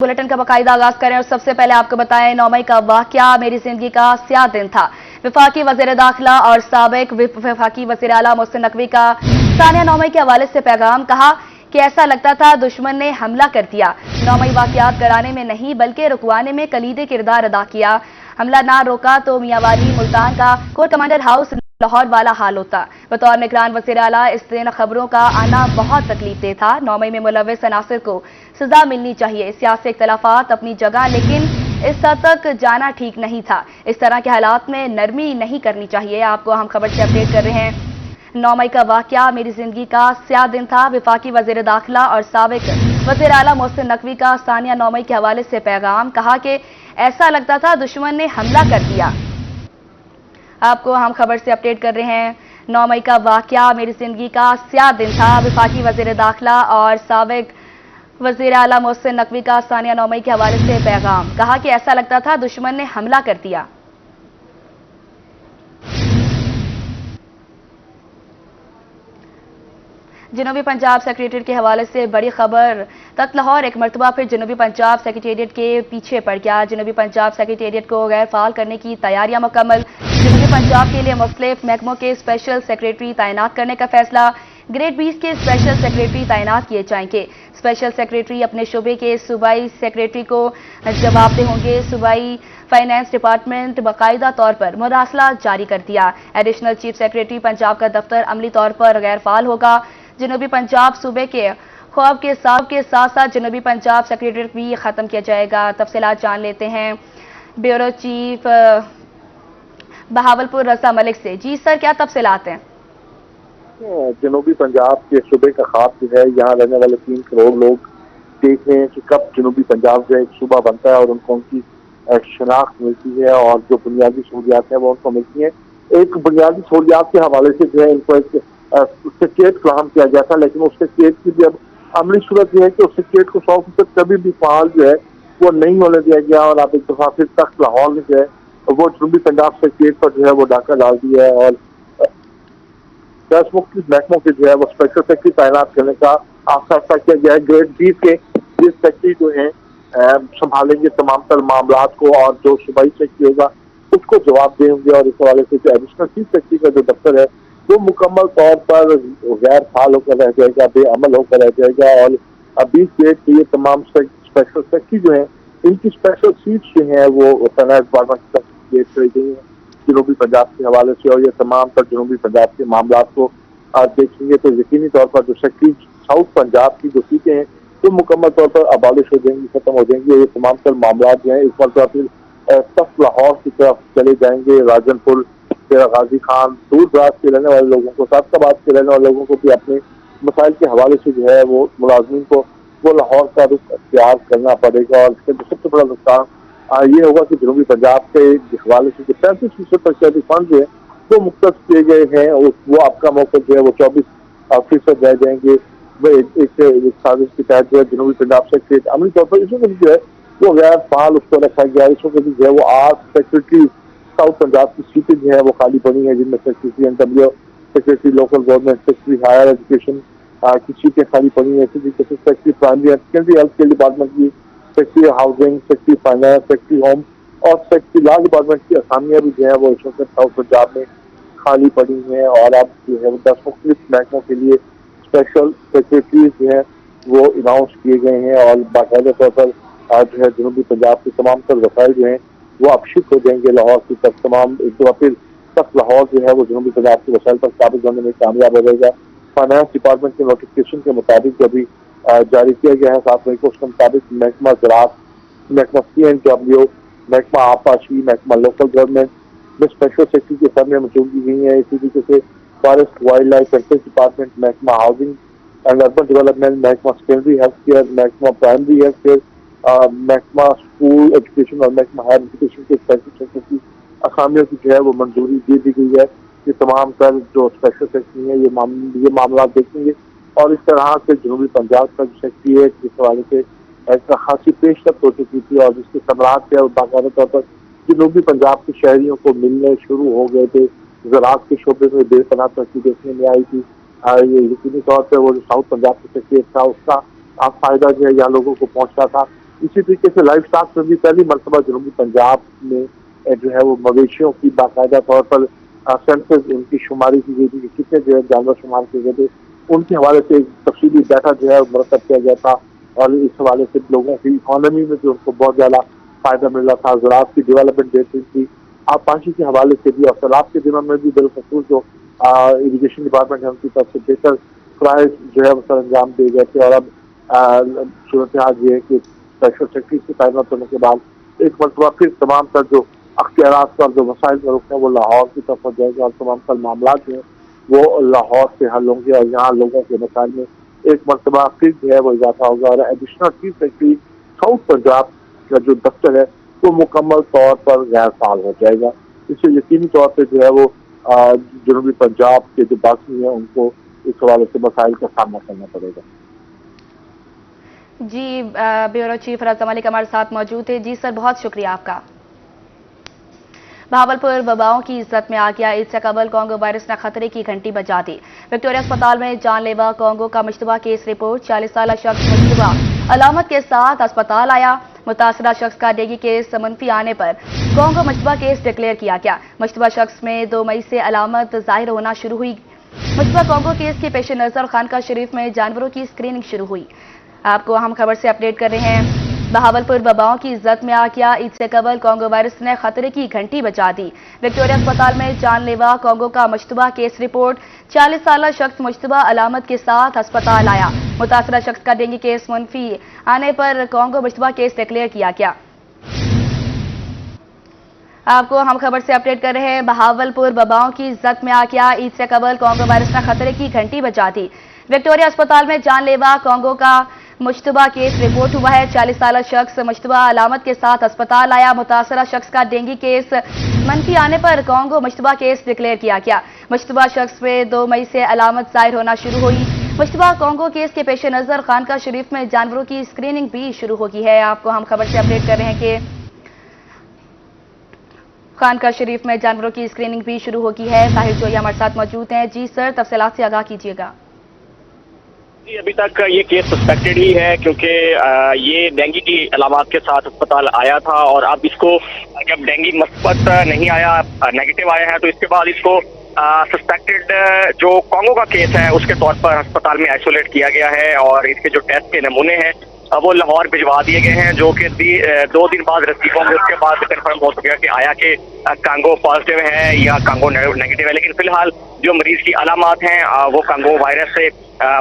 Bulletin का बाकायदा आगाज करें और सबसे पहले आपको बताएं 9 मई का वाकया मेरी जिंदगी का स्याह दिन था। वफाकी वजीर दाखिला और साबिक वफाकी वजीर आला मोहसिन नकवी का सानिया 9 मई के हवाले से पैगाम, कहा कि ऐसा लगता था दुश्मन ने हमला कर दिया। 9 मई वाकयात कराने में नहीं बल्कि रुकवाने में कलीदी किरदार अदा किया। हमला ना रोका तो मियांवाली मुल्तान का कोर कमांडर हाउस लाहौर वाला हाल होता। बतौर निगरान वज़ीर आला इस दिन खबरों का आना बहुत तकलीफदेह था। 9 मई में मुलव्विस अनासिर को सजा मिलनी चाहिए। सियासी इख्तलाफात अपनी जगह, लेकिन इस हद तक जाना ठीक नहीं था। इस तरह के हालात में नरमी नहीं करनी चाहिए। आपको हम खबर से अपडेट कर रहे हैं। 9 मई का वाकया मेरी जिंदगी का स्याह दिन था। वफाकी वज़ीर दाखिला और साबिक वज़ीर आला मोहसिन नकवी का सानिया 9 मई के हवाले से पैगाम, कहा कि ऐसा लगता था दुश्मन ने हमला कर दिया। आपको हम खबर से अपडेट कर रहे हैं। 9 मई का वाकया मेरी जिंदगी का स्याह दिन था। वफाकी वज़ीर दाखिला और साबिक वज़ीर आला मोहसिन नकवी का सानिया 9 मई के हवाले से पैगाम, कहा कि ऐसा लगता था दुश्मन ने हमला कर दिया। जनूबी पंजाब सेक्रेटरीट के हवाले से बड़ी खबर। तख्त लाहौर एक मरतबा फिर जनूबी पंजाब सेक्रेटेरिएट के पीछे पड़ गया। जनूबी पंजाब सेक्रेटेरिएट को गैर फाल करने की तैयारियां मुकम्मल। जनूबी पंजाब के लिए मुख्तलिफ महकमों के स्पेशल सेक्रेटरी तैनात करने का फैसला। ग्रेड 20 के स्पेशल सेक्रेटरी तैनात किए जाएंगे। स्पेशल सेक्रेटरी अपने शोबे के सूबाई सेक्रेटरी को जवाबदेह होंगे। सूबाई फाइनेंस डिपार्टमेंट बाकायदा तौर पर मुरासला जारी कर दिया। एडिशनल चीफ सेक्रेटरी पंजाब का दफ्तर अमली तौर पर गैर फाल होगा। जनूबी पंजाब सूबे के खौफ के साथ साथ जनूबी पंजाब सेक्रेटरीट भी खत्म किया जाएगा। तफसीलात जान लेते हैं ब्यूरो चीफ बहावलपुर रजा मलिक से। जी सर, क्या तफसीलात हैं? जनूबी पंजाब के सूबे का ख्वाब जो है, यहाँ रहने वाले 3 करोड़ लोग देख रहे हैं कि कब जनूबी पंजाब जो है एक सूबा बनता है और उनको उनकी शनाख्त मिलती है और जो बुनियादी सहूलियात है वो उनको मिलती है। एक बुनियादी सहूलियात के हवाले से जो है इनको एक सेक्रेट फराहम किया गया था, लेकिन उस सेक्रेट की भी अब अमली सूरत यह है कि उस सेक्रेट को 100% कभी भी फाल जो है वो नहीं होने दिया गया और अब एक दफा फिर तख्त लाहौर ने जो है वो जनूबी पंजाब सेक्रेट पर जो है वो डाका डाल दिया है और 10 मुख्तलिफ महकमों के जो है वो स्पेशल सेक्रेटरी तैनात करने का फैसला किया गया है। ग्रेड 20 के ये सेक्रेटरी जो है संभालेंगे तमाम तर मामला को और जो सूबाई सेक्रेटरी होगा उसको जवाब देंगे और इस हवाले से जो एडिशनल चीफ सेक्रेटरी का जो दफ्तर है वो मुकम्मल तौर पर गैर फाल होकर रह जाएगा, बेअमल होकर रह जाएगा और 20 डेट के ये तमाम स्पेशल सेक्रेटरी जो है इनकी स्पेशल सीट्स जो है वो फाइनेंस डिपार्टमेंट की तरफ करी गई है जनूबी पंजाब के हवाले से और ये तमाम पर जनूबी पंजाब के मामला को देखेंगे तो यकीनी तौर पर जो सेक्रेटरी साउथ पंजाब की जो सीटें हैं वो मुकम्मल तौर पर अबालिश हो जाएंगी, खत्म हो जाएंगी। ये तमाम तर मामला जो है इस पर फिर तख्त लाहौर की तरफ चले जाएंगे। राजनपुर, गाजी खान, दूर दराज के रहने वाले लोगों को, सादकाबाद के रहने वाले लोगों को भी अपने मसाइल के हवाले से जो है वो मुलाजमीन को वो लाहौर का रुख अख्तियार करना पड़ेगा और इसका सबसे बड़ा नुकसान ये होगा कि जनूबी पंजाब के हवाले से जो 35% तक फंड जो है वो मुख्तस किए गए हैं वो आपका मौका जो है वो 24% रह जाएंगे। एक साजिश के तहत जो है जनूबी पंजाब सेक्रेटरी अमली तौर पर इसमें जो है वो गैर फाल उसको रखा गया। इसमें भी जो है वो 8 सेक्रेटरी साउथ पंजाब की सीटें जो है वो खाली पड़ी है, जिनमें secretary NW, secretary local government, secretary higher education की सीटें खाली पड़ी है। इसी तरीके से secretary primary and secondary health care department की, secretary housing, secretary finance, secretary home और सेक्रेटरी लॉ डिपार्टमेंट की असामियां भी जो है वो इस वक्त साउथ पंजाब में खाली पड़ी हैं और अब जो है वो 10 मुख्तलिफ महकमों के लिए स्पेशल सेक्रेटरीज जो है वो अनाउंस किए गए हैं और बाकायदा तौर पर जो है जनूबी पंजाब के तमाम तर वसाइल जो हैं वो अब शिफ्ट हो जाएंगे लाहौर की तरफ। तमाम एक बार फिर तक लाहौर जो है वो जनूबी पंजाब के वसाइल पर काबिज होने में कामयाब हो जाएगा। फाइनेंस डिपार्टमेंट के नोटिफिकेशन के मुताबिक जो अभी जारी किया गया है 7 मई को, उसके मुताबिक महकमा ज़राअत, महकमा CNW, महकमा आबपाशी, महकमा लोकल गवर्नमेंट में स्पेशल सेक्रेटरी की फर्में मौजूदगी गई हैं। इसी तरीके से forest wild life welfare department, महकमा हाउसिंग एंड अर्बन डेवलपमेंट, महकमा सेकेंडरी हेल्थ केयर, महकमा प्राइमरी हेल्थ केयर, महकमा स्कूल एजुकेशन और महकमा हायर एजुकेशन के स्पेशल सेक्रेटरी असामियों की जो है वो मंजूरी दे दी गई है। ये तमाम तर जो स्पेशल सेक्रेटरी है ये मामला देखेंगे और इस तरह से जनूबी पंजाब का जो सेक्रेटरी है जिस हवाले से एक खासी पेशरफ हो चुकी थी और जिसके समराट है बाकायदा तौर पर जनूबी पंजाब के शहरियों को मिलने शुरू हो गए थे। ज़राअत के शोबे में बेपनाह तरक्की देखने में आई थी। ये यकीनी तौर पर वो जो साउथ पंजाब का सेक्रेटरी था उसका फायदा जो है यहाँ लोगों को पहुंचता था इसी तरीके से लाइफ स्टॉक में भी पहली मरतबा जनूबी पंजाब में जो है वो मवेशियों की बाकायदा तौर पर सेंसस उनकी शुमारी की गई थी कि कितने जो है जानवर शुमार किए गए थे। उनके हवाले से तफसीली डाटा जो है मुरतब किया गया था और इस हवाले से लोगों की इकॉनमी में जो उनको बहुत ज़्यादा फायदा मिल रहा था, ज़राअत की डेवलपमेंट देख रही थी। आबपाशी के हवाले से भी और सैलाब के दिनों में भी बिलखसूस जो इरीगेशन डिपार्टमेंट है उनकी तरफ से बेहतर प्राइस जो है वो सर अंजाम दिए गए थे। और अब सूरत हाल ये है कि स्पेशल सेक्रेटरी से तैनात होने के बाद एक मरतबा फिर तमाम तर जो अख्तियारात का जो मसाइल का रुख है वो लाहौर की तरफ हो जाएगा और तमाम तर मामला जो है वो लाहौर से हल होंगे और यहाँ लोगों के मसाइल में एक मरतबा फिर जो है वो इजाफा होगा। और additional chief secretary south Punjab का जो दफ्तर है वो मुकम्मल तौर पर गैर फाल हो जाएगा। इससे यकीनी तौर पर जो है वो जनूबी पंजाब के जो बाकी हैं उनको इस हवाले से मसाइल का सामना करना पड़ेगा। जी, ब्यूरो चीफ राजा मलिक हमारे साथ मौजूद थे। जी सर, बहुत शुक्रिया आपका। भावलपुर वबाओं की इज्जत में आ गया। ईद से कबल कोंगो वायरस ने खतरे की घंटी बजा दी। विक्टोरिया अस्पताल में जानलेवा कोंगो का मुश्तबा केस रिपोर्ट। 40 साल शख्स मुश्तबा अलामत के साथ अस्पताल आया। मुतासरा शख्स का डेंगू केस मनफी आने पर कोंगो मुश्तबा केस डिक्लेयर किया गया। मुश्तबा शख्स में 2 मई से अलामत जाहिर होना शुरू हुई। मुश्तबा कोंगो केस के पेश नजर खानका शरीफ में जानवरों की स्क्रीनिंग शुरू हुई। आपको अहम खबर से अपडेट कर रहे हैं। बहावलपुर वबाओं की इज्जत में आ गया। ईद से कबल कोंगो वायरस ने खतरे की घंटी बजा दी। विक्टोरिया अस्पताल में जानलेवा कोंगो का मुश्तबा केस रिपोर्ट। 40 साल शख्स मुश्तबा अलामत के साथ अस्पताल आया। मुतासरा शख्स का डेंगू केस मुनफी आने पर कोंगो मुश्तबा केस डिक्लेयर किया गया। आपको हम खबर से अपडेट कर रहे हैं। बहावलपुर वबाओं की इज्जत में आ गया। ईद से कबल कोंगो वायरस ने खतरे की घंटी बजा दी। विक्टोरिया अस्पताल में जानलेवा कोंगो का मुश्तबा केस रिपोर्ट हुआ है। 40 साल शख्स मुश्तबा अलामत के साथ अस्पताल आया। मुतासरा शख्स का डेंगू केस मनफी आने पर कोंगो मुश्तबा केस डिक्लेयर किया गया। मुश्तबा शख्स में 2 मई से अलामत जाहिर होना शुरू हुई। मुश्तबा कोंगो केस के पेश नजर खानका शरीफ में जानवरों की स्क्रीनिंग भी शुरू होगी है। आपको हम खबर से अपडेट कर रहे हैं कि खानका शरीफ में जानवरों की स्क्रीनिंग भी शुरू होगी है। साहिर जोया हमारे साथ मौजूद हैं। जी सर, तफसीलात से आगाह कीजिएगा। अभी तक ये केस सस्पेक्टेड ही है क्योंकि ये डेंगू की अलामत के साथ अस्पताल आया था और अब इसको जब डेंगू मस्बत नहीं आया, नेगेटिव आया है, तो इसके बाद इसको सस्पेक्टेड जो कोंगो का केस है उसके तौर पर अस्पताल में आइसोलेट किया गया है और इसके जो टेस्ट के नमूने हैं वो लाहौर भिजवा दिए गए हैं, जो कि 2 दिन बाद रिसीव होंगे। उसके बाद कन्फर्म हो सकेगा कि आया कि कांगो पॉजिटिव है या कांगो नेगेटिव है। लेकिन फिलहाल जो मरीज की अलामत हैं वो कांगो वायरस से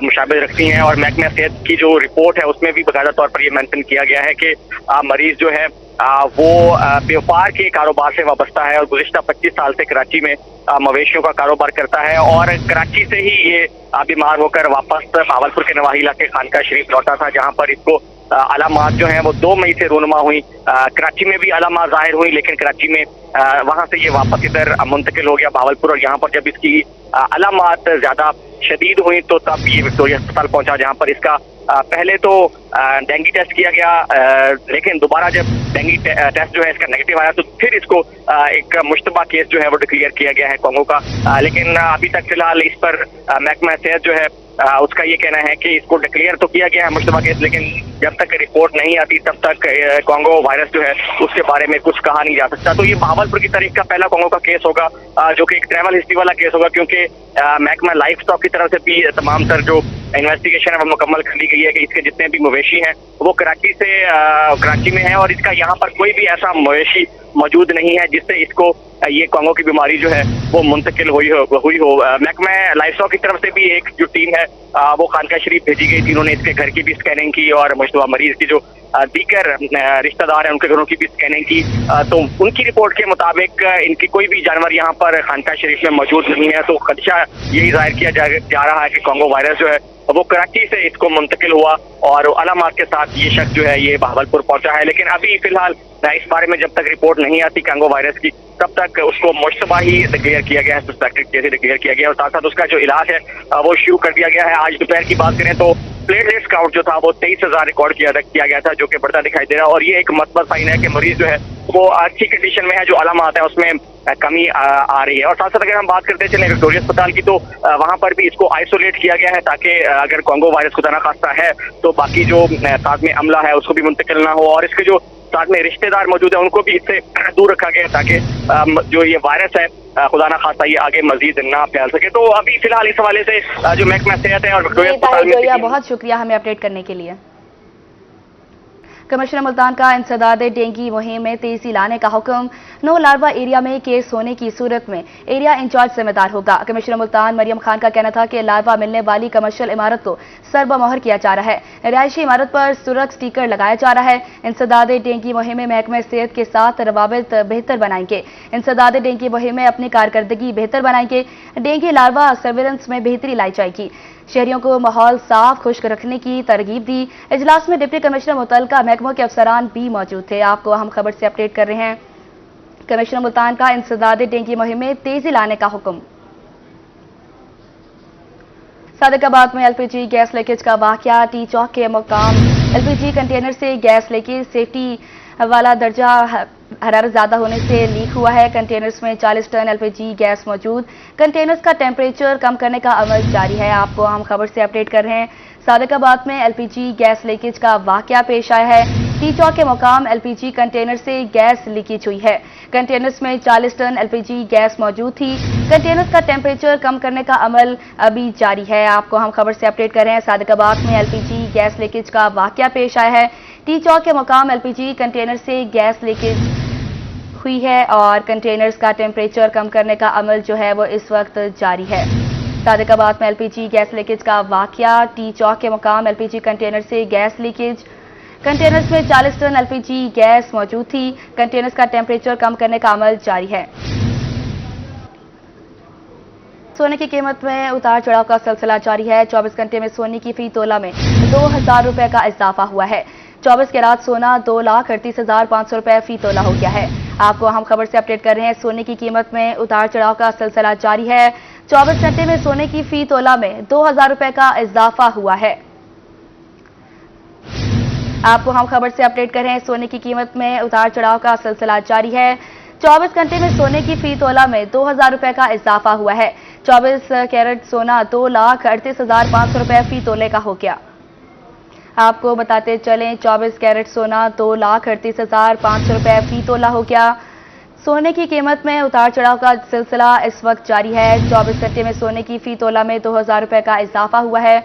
मुशाबिह रखती हैं और महकमा सेहत की जो रिपोर्ट है उसमें भी बाकायदा तौर पर यह मेंशन किया गया है कि मरीज जो है वो व्यापार के कारोबार से वाबस्ता है और गुज़िश्ता 25 साल से कराची में मवेशियों का कारोबार करता है और कराची से ही ये बीमार होकर वापस भावलपुर के नवाही इलाके खानका शरीफ लौटा था, जहां पर इसको अलामात जो हैं वो 2 मई से रूनुमा हुई। कराची में भी अलामात जाहिर हुई, लेकिन कराची में वहां से ये वापस इधर मुंतकिल हो गया भावलपुर और यहाँ पर जब इसकी अलामात ज्यादा शदीद हुई तो तब ये विक्टोरिया अस्पताल पहुंचा, जहां पर इसका पहले तो डेंगू टेस्ट किया गया, लेकिन दोबारा जब डेंगू टेस्ट जो है इसका नेगेटिव आया तो फिर इसको एक मुश्तबा केस जो है वो डिक्लेयर किया गया है कोंगो का। लेकिन अभी तक फिलहाल इस पर महकमा सेहत जो है उसका ये कहना है कि इसको डिक्लेयर तो किया गया है मुश्तबा केस, लेकिन जब तक रिपोर्ट नहीं आती तब तक कोंगो वायरस जो है उसके बारे में कुछ कहा नहीं जा सकता। तो ये भावलपुर की तारीख का पहला कोंगो का केस होगा जो कि एक ट्रैवल हिस्ट्री वाला केस होगा, क्योंकि महकमा लाइफ स्टॉक की तरफ से भी तमाम तर जो इन्वेस्टिगेशन है वो मुकम्मल कर ली गई है कि इसके जितने भी मवेशी हैं वो कराची में है और इसका यहाँ पर कोई भी ऐसा मवेशी मौजूद नहीं है जिससे इसको ये कोंगो की बीमारी जो है वो मुंतकिल हुई हो। महकमा लाइफ स्टॉक की तरफ से भी एक जो टीम है वो खानका शरीफ भेजी गई थी, उन्होंने इसके घर की भी स्कैनिंग की और मुश्तबा मरीज की जो दीगर रिश्तेदार हैं उनके घरों की भी स्कैनिंग की, तो उनकी रिपोर्ट के मुताबिक इनकी कोई भी जानवर यहाँ पर खानका शरीफ में मौजूद नहीं है। तो खदशा यही जाहिर किया जा रहा है कि कोंगो वायरस जो है वो कराची से इसको मुंतकिल हुआ और अलामात के साथ ये शख्स जो है ये भावलपुर पहुंचा है। लेकिन अभी फिलहाल इस बारे में जब तक रिपोर्ट नहीं आती कांगो वायरस की तब तक उसको मुश्तबा ही डिक्लेयर किया गया है, सस्पेक्टेड केस डिक्लेयर किया गया है और साथ साथ उसका जो इलाज है वो शुरू कर दिया गया है। आज दोपहर की बात करें तो प्लेटलेट्स काउंट जो था वो 23,000 रिकॉर्ड किया गया था, जो कि बढ़ता दिखाई दे रहा है और ये एक मतलब साइन है कि मरीज जो है वो अच्छी कंडीशन में है, जो अलामत है उसमें कमी आ रही है। और साथ साथ अगर हम बात करते चले विक्टोरिया अस्पताल की, तो वहां पर भी इसको आइसोलेट किया गया है ताकि अगर कॉन्गो वायरस खुदा ना खास्ता है तो बाकी जो साथ में अमला है उसको भी मुंतकिल ना हो, और इसके जो साथ में रिश्तेदार मौजूद है उनको भी इससे दूर रखा गया है ताकि जो ये वायरस है खुदा ना खास्ता ये आगे मजीद ना फैल सके। तो अभी फिलहाल इस हवाले से जो महकमा सेहत है और विक्टोरिया अस्पताल में बहुत शुक्रिया हमें अपडेट करने के लिए। कमिश्नर मुल्तान का इंसदाद डेंगू मुहिम में तेजी लाने का हुक्म। नो लार्वा एरिया में केस होने की सूरत में एरिया इंचार्ज जिम्मेदार होगा। कमिश्नर मुल्तान मरियम खान का कहना था कि लार्वा मिलने वाली कमर्शियल इमारत को सरबमोहर किया जा रहा है, रिहायशी इमारत पर सुरख स्टिकर लगाया जा रहा है। इंसदाद डेंगू मुहिम में महकमा सेहत के साथ रवाबित बेहतर बनाएंगे। इंसदाद डेंगू मुहिम में अपनी कारकर्दगी बेहतर बनाएंगे। डेंगू लार्वा सर्विलेंस में बेहतरी लाई जाएगी। शहरियों को माहौल साफ खुश्क रखने की तरगीब दी। इजलास में डिप्टी कमिश्नर मुतल्लिका महकमों के अफसरान भी मौजूद थे। आपको अहम खबर से अपडेट कर रहे हैं। कमिश्नर मुल्तान का इंसदाद डेंगू मुहिम में तेजी लाने का हुक्म। सादिकाबाद में एलपीजी गैस लीकेज का वाकया। टी चौक के मुकाम एलपीजी कंटेनर से गैस लीकेज सेफ्टी वाला दर्जा हरारत ज्यादा होने से लीक हुआ है। कंटेनर्स में 40 टन एलपीजी गैस मौजूद। कंटेनर्स का टेम्परेचर कम करने का अमल जारी है। आपको हम खबर से अपडेट कर रहे हैं। सादिकाबाद में एलपीजी गैस लीकेज का वाकया पेश आया है। टी चौक के मुकाम एलपीजी कंटेनर से गैस लीकेज हुई है। कंटेनर्स में 40 टन एलपीजी गैस मौजूद थी। कंटेनर्स का टेम्परेचर कम करने का अमल अभी जारी है। आपको हम खबर से अपडेट कर रहे हैं। सादिकाबाद में एलपीजी गैस लीकेज का वाकया पेश आया है। टी चौक के मुकाम एलपीजी कंटेनर से गैस लीकेज हुई है और कंटेनर्स का टेम्परेचर कम करने का अमल जो है वो इस वक्त जारी है। सादिकाबाद में एलपीजी गैस लीकेज का वाकया। टी चौक के मुकाम एलपीजी कंटेनर से गैस लीकेज। कंटेनर्स में 40 टन एलपीजी गैस मौजूद थी। कंटेनर्स का टेम्परेचर कम करने का अमल जारी है। सोने की कीमत में उतार चढ़ाव का सिलसिला जारी है। 24 घंटे में सोने की फी तोला में 2000 रुपए का इजाफा हुआ है। 24 कैरात सोना 2,38,500 रुपए फी तोला हो गया है। आपको हम खबर से अपडेट कर रहे हैं। सोने की कीमत में उतार चढ़ाव का सिलसिला जारी है। 24 घंटे में सोने की फी तोला में 2000 रुपए का इजाफा हुआ है। आपको हम खबर से अपडेट कर रहे हैं। सोने की कीमत में उतार चढ़ाव का सिलसिला जारी है। 24 घंटे में सोने की फी तोला में 2000 रुपए का इजाफा हुआ है। 24 कैरेट सोना 2,38,500 रुपए फी तोले का हो गया। आपको बताते चलें 24 कैरेट सोना 2,38,500 रुपए फी तोला हो गया। सोने की कीमत में उतार चढ़ाव का सिलसिला इस वक्त जारी है। 24 घंटे में सोने की फी तोला में 2000 रुपए का इजाफा हुआ है।